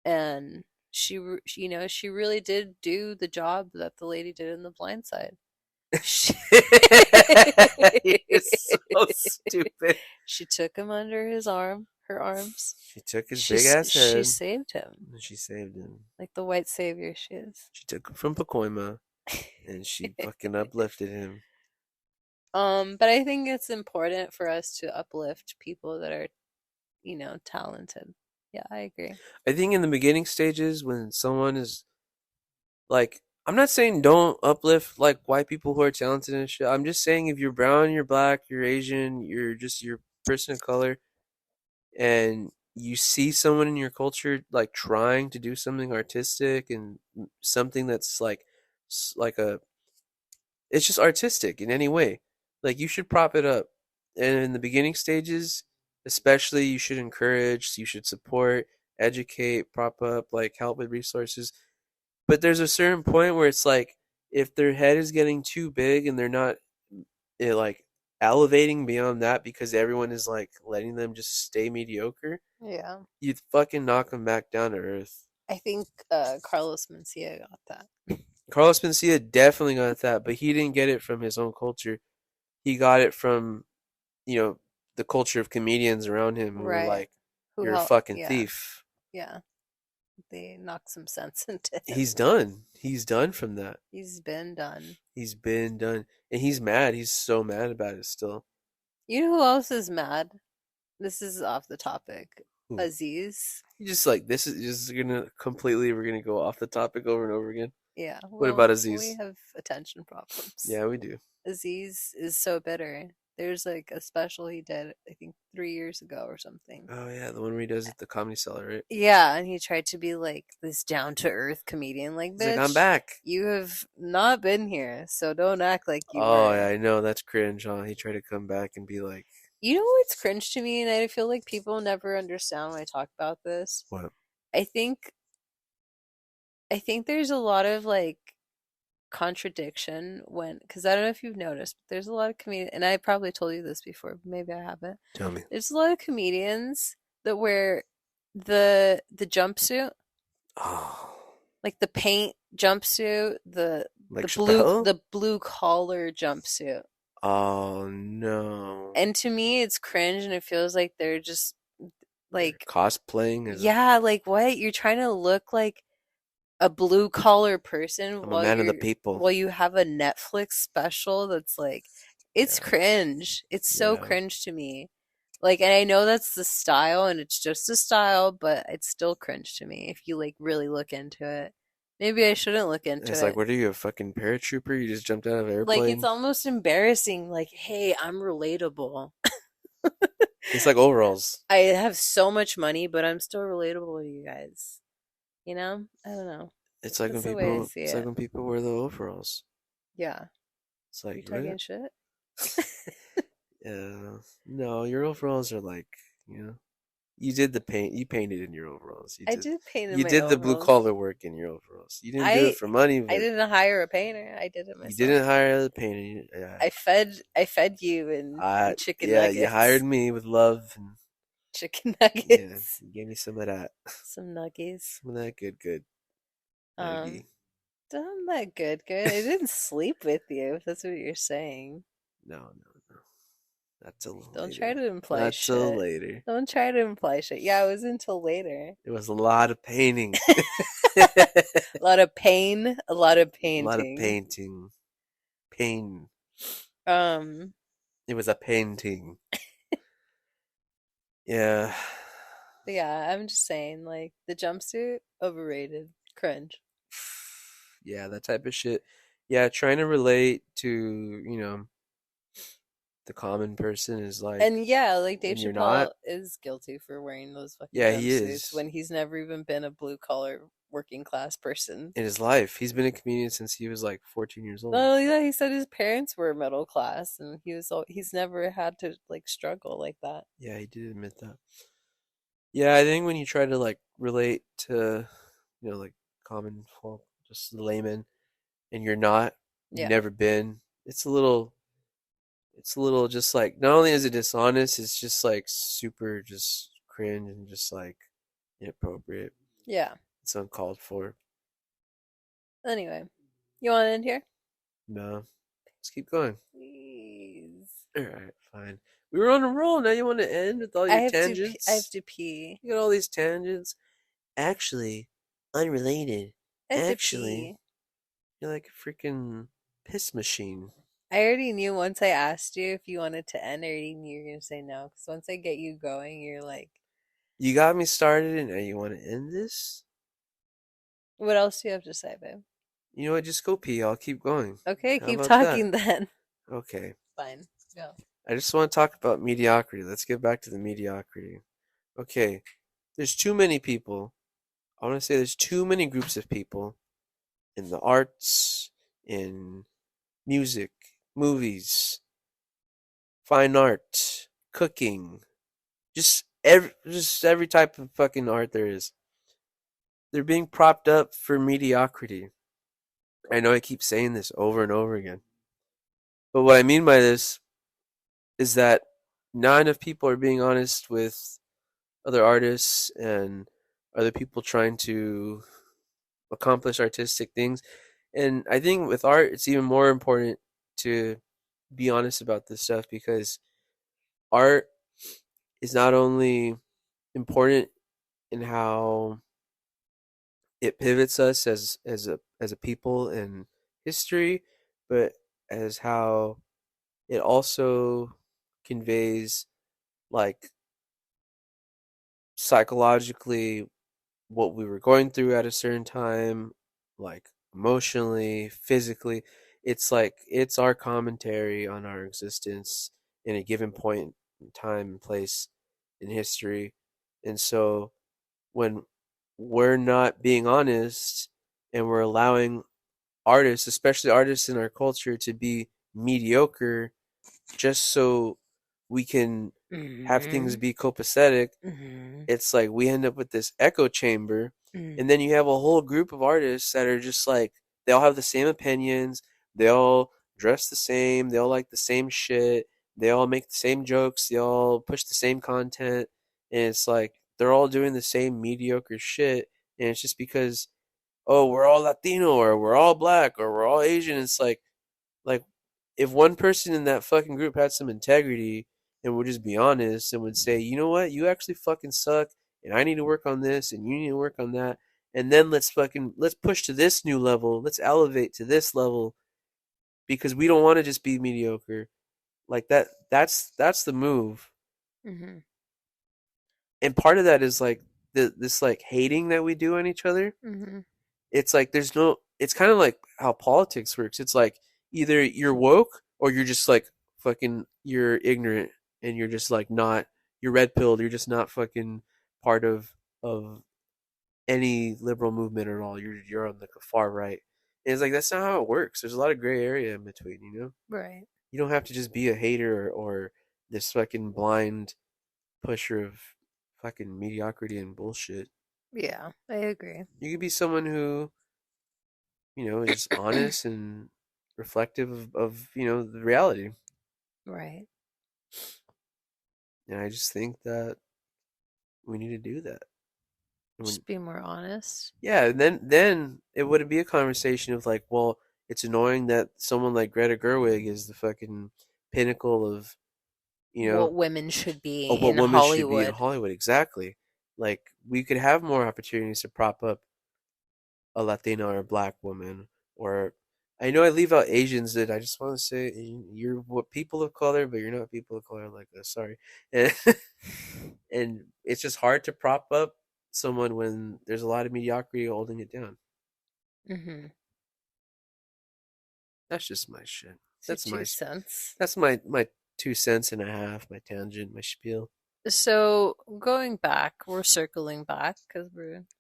And you know, she really did do the job that the lady did in The Blind Side. She, You're so stupid. she took him under her arms. She took his She big ass she head saved him and she saved him. like the white savior she is. She took him from Pacoima and she fucking uplifted him. But I think it's important for us to uplift people that are, you know, talented. Yeah, I agree. I think in the beginning stages when someone is like, I'm not saying don't uplift like white people who are talented and shit. I'm just saying if you're brown, you're black, you're Asian, you're just your person of color, and you see someone in your culture like trying to do something artistic and something that's like like a it's just artistic in any way. Like you should prop it up. And in the beginning stages, especially you should encourage, you should support, educate, prop up, like help with resources. But there's a certain point where it's like if their head is getting too big and they're not like elevating beyond that because everyone is like letting them just stay mediocre, Yeah. you fucking knock them back down to earth. I think Carlos Mencia got that. Carlos Mencia definitely got that, but he didn't get it from his own culture. He got it from, the culture of comedians around him who were Right. like, Who "You're a helped? fucking Yeah. thief." Yeah. They knocked some sense into him. He's done. He's done from that. He's been done. He's been done, and he's mad. He's so mad about it still. You know who else is mad? This is off the topic. Who? Aziz. He just like this is just we're gonna go off the topic over and over again. Yeah. What about Well, Aziz? we have attention problems. Yeah, we do. Aziz is so bitter. There's like a special he did, I think 3 years ago or something. Oh yeah, the one where he does it at the Comedy Cellar, right? Yeah, and he tried to be like this down to earth comedian. Like, He's like, I'm bitch, back. you have not been here, so don't act like you Oh were. yeah, I know that's cringe. Huh? He tried to come back and be like, You know what's cringe to me, and I feel like people never understand when I talk about this. "What?" I think I think there's a lot of like contradiction because I don't know if you've noticed, but there's a lot of comedians, and I probably told you this before, but maybe I haven't. Tell me. There's a lot of comedians that wear The jumpsuit, Oh, like the paint jumpsuit, like Chappelle? the blue collar jumpsuit. Oh no. And to me, it's cringe, and it feels like they're just They're like, cosplaying as a yeah, like what? You're trying to look like a blue collar person I'm a man of the people. while you have a Netflix special that's like, it's Yeah. cringe. It's so Yeah. cringe to me. Like, and I know that's the style and it's just a style, but it's still cringe to me if you like really look into it. Maybe I shouldn't look into It's like, it. what are you, a fucking paratrooper? You just jumped out of an Like, it's airplane? almost embarrassing. Like, hey, I'm relatable. It's like overalls. I have so much money, but I'm still relatable to you guys. You know? I don't know. That's the way I see It's like it. when people wear the overalls. Yeah. It's You like, talking what? shit? Yeah. No, your overalls are like, you know, you did the paint. You painted in your overalls. I did paint in You my did the blue overalls. collar work in your overalls. You didn't do it I for money, I but didn't hire a painter. I did it you myself. didn't hire the painter. Yeah. I fed you in chicken Yeah, you hired nuggets. me with love, and Chicken yeah, nuggets. you gave me some of that, Some nuggies. some of that good Um, nuggy. I'm not good, good. I didn't sleep with you, if that's what you're saying. No, not till Don't try later. to imply Not till shit. later. Don't try to imply shit. Yeah, it was until later. It was a lot of painting. A lot of pain, a lot of A lot of painting. painting. Pain. Um, It was a painting. Yeah. but yeah, I'm just saying, like, the jumpsuit, overrated. Cringe. Yeah, that type of shit. Yeah, trying to relate to, the common person is like, And yeah, like Dave and you're not. Chappelle is guilty for wearing those fucking Yeah, he jumpsuits is. when he's never even been a blue collar working class person. In his life, he's been a comedian since he was like 14 years old. Oh yeah, he said his parents were middle class, and he's never had to like struggle like that. Yeah, he did admit that. Yeah, I think when you try to like relate to, like common folk, just the layman, and you're not, you've Yeah, never been, it's a little just like, not only is it dishonest, it's just like super just cringe and just like inappropriate. yeah. It's uncalled for. Anyway, you want to end here? No, let's keep going. Please. All right, fine. We were on a roll. Now you want to end with all your I have tangents? to pee. You got all these tangents. Actually, unrelated. I have to Actually, pee. you're like a freaking piss machine. I already knew once I asked you if you wanted to end, I already knew you were gonna say no. Because once I get you going, you're like, You got me started, and now you want to end this? what else do you have to say, babe? You know what? Just go pee. I'll keep going. Okay, How keep about that? talking then. Okay. Fine. Go. I just want to talk about mediocrity. Let's get back to the mediocrity. Okay. There's too many people. I want to say there's too many groups of people in the arts, in music, movies, fine art, cooking, just every type of fucking art there is. They're being propped up for mediocrity. I know I keep saying this over and over again. But what I mean by this is that not enough people are being honest with other artists and other people trying to accomplish artistic things. And I think with art, it's even more important to be honest about this stuff because art is not only important in how it pivots us as a people in history, but as how it also conveys like psychologically what we were going through at a certain time, like emotionally, physically. It's like it's our commentary on our existence in a given point in time and place in history. And so when we're not being honest and we're allowing artists, especially artists in our culture, to be mediocre just so we can have things Mm-hmm. be copacetic, Mm-hmm. it's like we end up with this echo chamber. Mm. And then you have a whole group of artists that are just like, they all have the same opinions, they all dress the same, they all like the same shit, they all make the same jokes, they all push the same content. And it's like, they're all doing the same mediocre shit, and it's just because, oh, we're all Latino or we're all black or we're all Asian. It's like if one person in that fucking group had some integrity and would just be honest and would say, you know what, you actually fucking suck, and I need to work on this, and you need to work on that, and then let's push to this new level. Let's elevate to this level because we don't want to just be mediocre. Like that. That's the move. Mhm. And part of that is like this like hating that we do on each other. Mhm. It's like there's no. It's kind of like how politics works. It's like either you're woke or you're just like fucking you're ignorant and you're just like not you're red pilled. You're just not fucking part of any liberal movement at all. You're on like the far right. And it's like that's not how it works. There's a lot of gray area in between. You know, Right. you don't have to just be a hater or this fucking blind pusher of fucking mediocrity and bullshit. Yeah, I agree. You could be someone who, is honest and reflective of the reality. Right. And I just think that we need to do that. When, Just be more honest. yeah, and then it wouldn't be a conversation of like, well, it's annoying that someone like Greta Gerwig is the fucking pinnacle of, you know, What women should be of what in women should be in Hollywood. Hollywood. Exactly. Like we could have more opportunities to prop up a Latina or a black woman, or I know I leave out Asians. That I just want to say you're what people of color, but you're not people of color like us. Sorry, and, and it's just hard to prop up someone when there's a lot of mediocrity holding it down. Mhm. That's just my shit. So That's my 2 cents. that's my 2 cents and a half. My tangent. My spiel. So going back, we're circling back because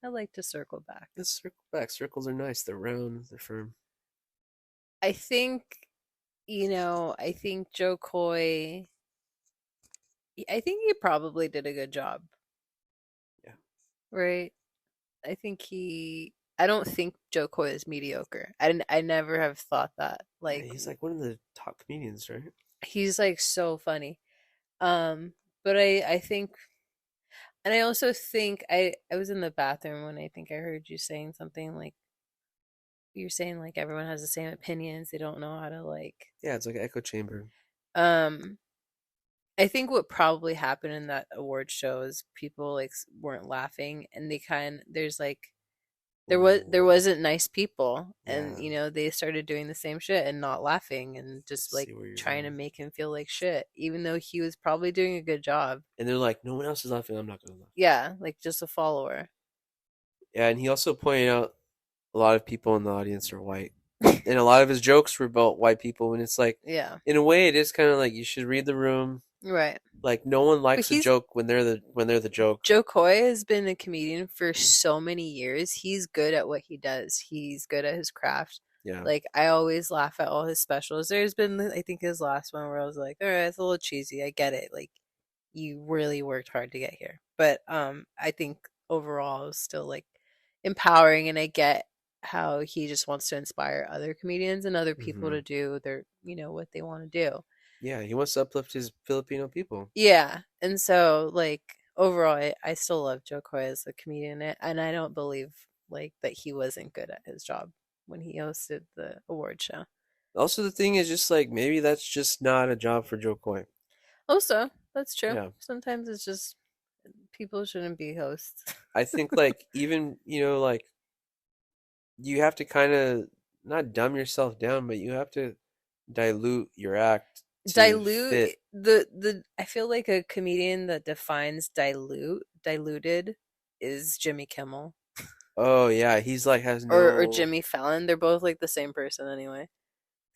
I like to circle back. Let's circle back. Circles are nice. They're round. They're firm. I think, I think Joe Coy, I think he probably did a good job, Yeah. right? I don't think Joe Coy is mediocre. I never have thought that. Yeah. Like, He's like one of the top comedians, right? he's like so funny. But I think, and I also think I was in the bathroom when I think I heard you saying something like, you're saying like everyone has the same opinions. They don't know how to like, Yeah. It's like an echo chamber. um, I think what probably happened in that award show is people like weren't laughing, and there's like there Ooh. wasn't nice people, and Yeah. they started doing the same shit and not laughing and I just like see where you're trying to going. make him feel like shit, even though he was probably doing a good job. And they're like, no one else is laughing. I'm not gonna laugh. Yeah, like just a follower. Yeah, and he also pointed out a lot of people in the audience are white, and a lot of his jokes were about white people. And it's like, Yeah, in a way, it is kind of like you should read the room. right. Like, no one But likes a he's joke when they're the joke. Joe Coy has been a comedian for so many years. He's good at what he does. He's good at his craft. Yeah, Like I always laugh at all his specials. There's been I think his last one where I was like, all right, it's a little cheesy. I get it. Like you really worked hard to get here. But I think overall it was still like empowering, and I get how he just wants to inspire other comedians and other people hmm to do their, what they want to do. yeah. He wants to uplift his Filipino people. Yeah, and so like overall, I still love Joe Coy as a comedian, and I don't believe like that he wasn't good at his job when he hosted the award show. Also, the thing is just like maybe that's just not a job for Joe Coy. Also, that's true. Yeah, Sometimes it's just people shouldn't be hosts. I think like even like you have to kind of not dumb yourself down, but you have to dilute your act to Dilute fit. the I feel like a comedian that defines diluted is Jimmy Kimmel Oh yeah, he's like has or no Jimmy Fallon. They're both like the same person anyway.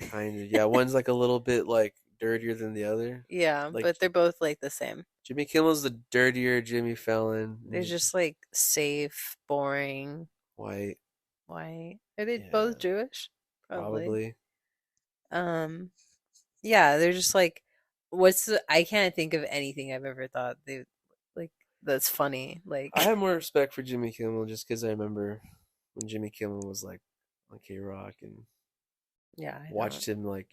kind of yeah. One's like a little bit like dirtier than the other. Yeah, Like but they're both like the same. Jimmy Kimmel's the dirtier Jimmy Fallon. They're just like safe, boring, White. white. Are they Yeah, both Jewish? Probably. probably. Um, yeah, they're just like, I can't think of anything I've ever thought they like that's funny. Like, I have more respect for Jimmy Kimmel just because I remember when Jimmy Kimmel was like on K Rock and yeah, I don't. watched him like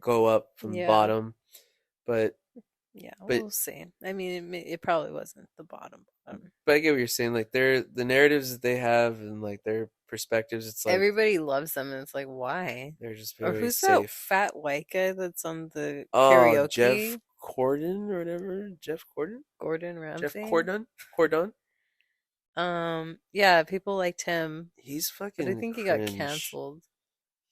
go up from the Yeah, bottom. But yeah, but we'll see. I mean, it probably wasn't the bottom. but I get what you're saying. Like the narratives that they have and like their perspectives, it's like Everybody loves them, and it's like, why? they're just Or very who's that safe. fat white guy that's on the Oh, Jeff karaoke? Corden or whatever. Jeff Corden? Gordon Jeff Ramsay? Cordon? Cordon? Yeah, people liked him, He's but I fucking think he got cringe. canceled.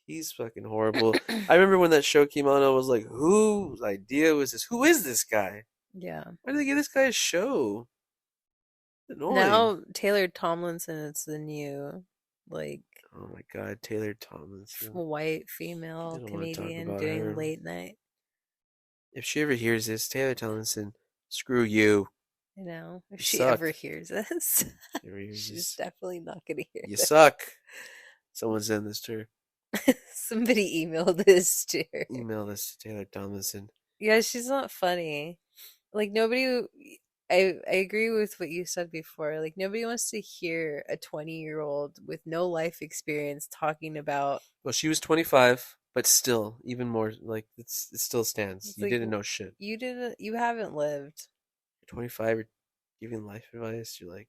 He's fucking horrible. I remember when that show came out, I was like, whose idea was this? Who is this guy? Yeah. Why did they give this guy a show? Annoying. Now Taylor Tomlinson is the new, like, Oh my god, Taylor Tomlinson. white female Didn't want to talk comedian about doing her. late night. If she ever hears this, Taylor Tomlinson, screw you. You know, if You she ever suck. hears this, Ever hears she's this? definitely not gonna hear You this. suck. Someone send this to her. Somebody emailed this to her. Email this to Taylor Tomlinson. Yeah, she's not funny. Like nobody I agree with what you said before. Like nobody wants to hear a 20-year-old with no life experience talking about Well, she was 25, but still, even more, like, it still stands. it's You like didn't know shit. you haven't lived. You're 25, you're giving life advice, you're like,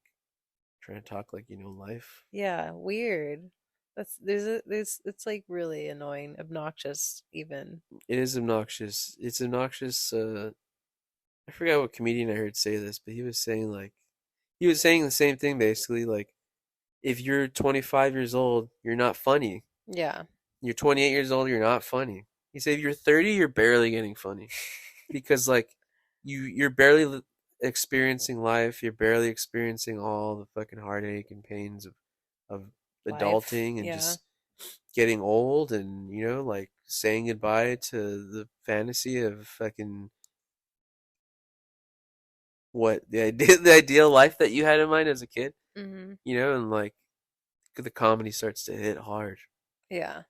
trying to talk like you know life. Yeah, weird. There's it's like really annoying, obnoxious even. It is obnoxious. It's obnoxious. I forgot what comedian I heard say this, but he was saying the same thing basically. Like, if you're 25 years old, you're not funny. Yeah. You're 28 years old, you're not funny. He said if you're 30, you're barely getting funny because like you're barely experiencing life. You're barely experiencing all the fucking heartache and pains of Life. adulting and Yeah. just getting old and like saying goodbye to the fantasy of fucking what the idea the ideal life that you had in mind as a kid, Mhm. and like the comedy starts to hit hard Yeah.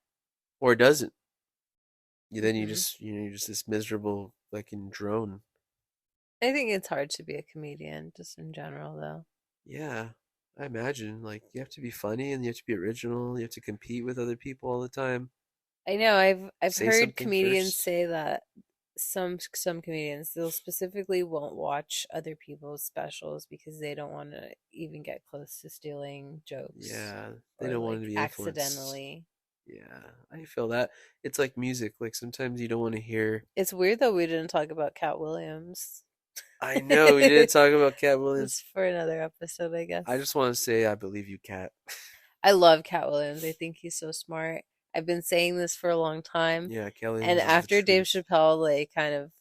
or it doesn't. Then you Mhm. just you're just this miserable fucking drone. I think it's hard to be a comedian just in general though. Yeah, I imagine like you have to be funny and you have to be original. You have to compete with other people all the time. I know I've Say heard something comedians first. say that some comedians they'll specifically won't watch other people's specials because they don't want to even get close to stealing jokes Yeah, they or don't want to like be influenced. accidentally. Yeah, I feel that. It's like music. Like sometimes you don't want to hear. It's weird that we didn't talk about Cat Williams. I know we didn't talk about Cat That's Williams. for another episode, I I guess. just want to say I believe you, Cat. I love Cat Williams. I think he's so smart. I've been saying this for a long time. Yeah, Cat And Williams is the after Dave truth. Chappelle like kind of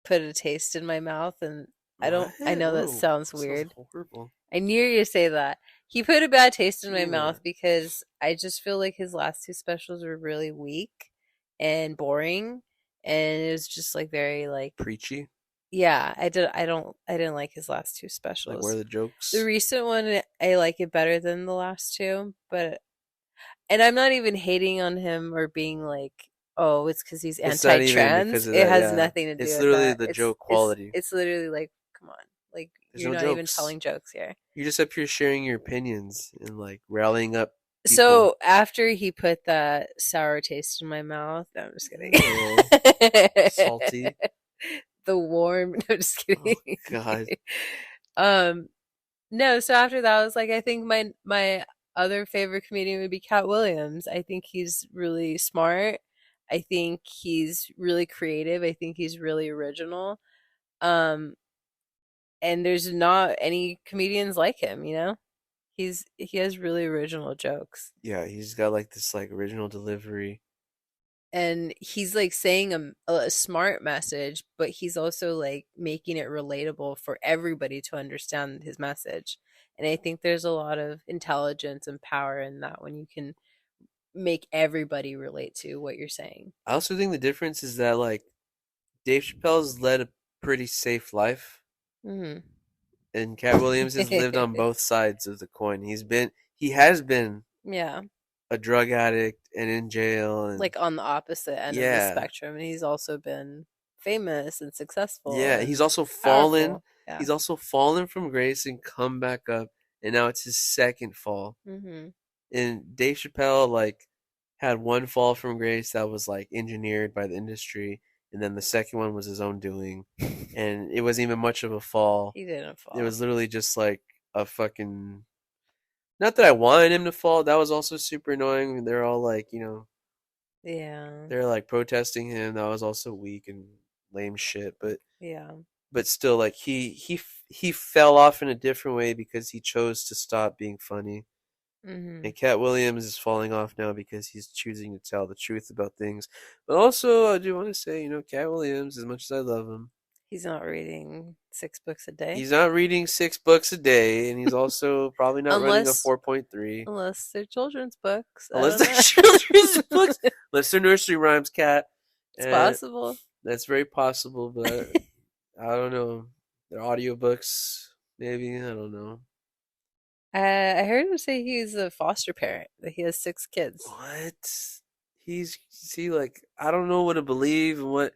put a taste in my mouth and What? I know that Oh, sounds that sounds weird. horrible. I knew you to say that. He put a bad taste in my Yeah, mouth because I just feel like his last two specials were really weak and boring and it was just like very like preachy. yeah, I didn't like his last two Like, where are specials. the The jokes? recent one I like it better than the last two, but and I'm not even hating on him or being like, "Oh, it's because he's It's not even anti-trans." because of It that. has Yeah, nothing to do it's with literally that. the joke quality. It's literally like, come on, like There's you're no not even jokes. telling jokes here. You're just up here sharing your opinions and like rallying up people. So after he put that sour taste in my mouth, no, I'm just kidding. Ew, salty. The warm, no, just Oh kidding. God. um, no. So after that, I was like, I think my other favorite comedian would be Cat Williams. I think he's really smart. I think he's really creative. I think he's really original. Um, and there's not any comedians like him, you know? He has really original jokes. Yeah, he's got like this like original delivery. And he's like saying a smart message, but he's also like making it relatable for everybody to understand his message. And I think there's a lot of intelligence and power in that when you can make everybody relate to what you're saying. I also think the difference is that like Dave Chappelle's led a pretty safe life, Hmm. and Cat Williams has lived on both sides of the coin. He has been Yeah, a drug addict and in jail, and like on the opposite end of the yeah, spectrum. And he's also been famous and successful yeah. He's and also fallen. powerful. Yeah. He's also fallen from grace and come back up, and now it's his second fall. Hmm. And Dave Chappelle like had one fall from grace that was like engineered by the industry, and then the second one was his own doing, and it wasn't even much of a fall. He didn't It fall. was literally just like a fucking. Not that I wanted him to fall. That was also super annoying. They're all like, Yeah. they're like protesting him. That was also weak and lame shit. Yeah. But still, like he fell off in a different way because he chose to stop being funny. Mhm. And Cat Williams is falling off now because he's choosing to tell the truth about things. But also, I do want to say, Cat Williams, as much as I love him, He's not reading 6 books a day. he's not reading 6 books a day, and he's also probably not running a Unless 4.3. unless they're children's books. I Unless don't they're children's books. know. Unless they're nursery rhymes, Cat. It's And possible. that's very possible, but I don't know. They're audiobooks, maybe. I don't know. I heard him say he's a foster parent, that he has 6 kids. What? See, like, I don't know what to believe and what.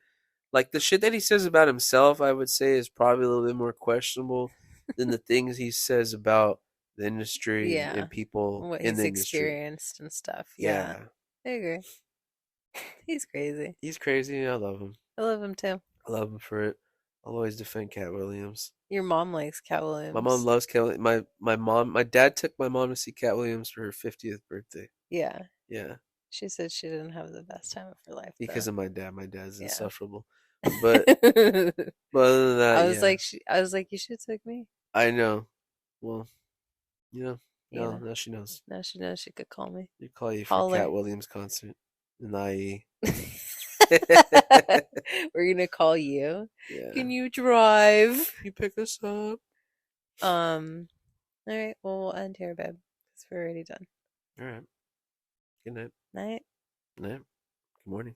Like, the shit that he says about himself, I would say, is probably a little bit more questionable than the things he says about the industry Yeah. and people What in he's the industry. experienced and stuff. Yeah. Yeah. I agree. He's crazy. He's crazy. I love him. I love him too. I love him for it. I'll always defend Cat Williams. Your mom likes Cat My mom Williams. loves Cat. My dad took my mom to see Cat Williams for her 50th birthday. Yeah. Yeah, She said she didn't have the best time of her life because though. of my dad. My dad's Yeah. insufferable. But other than that, yeah, I was like, you should take me. I know. Well, You no, know. now she knows. Now she knows she could call me. They call you for Holler. Cat Williams concert in IE. We're gonna call you. Yeah. Can you drive? You pick us up? All right, well we'll end here, babe. Because we're already done. All right. Good night. Night. Night. Good morning.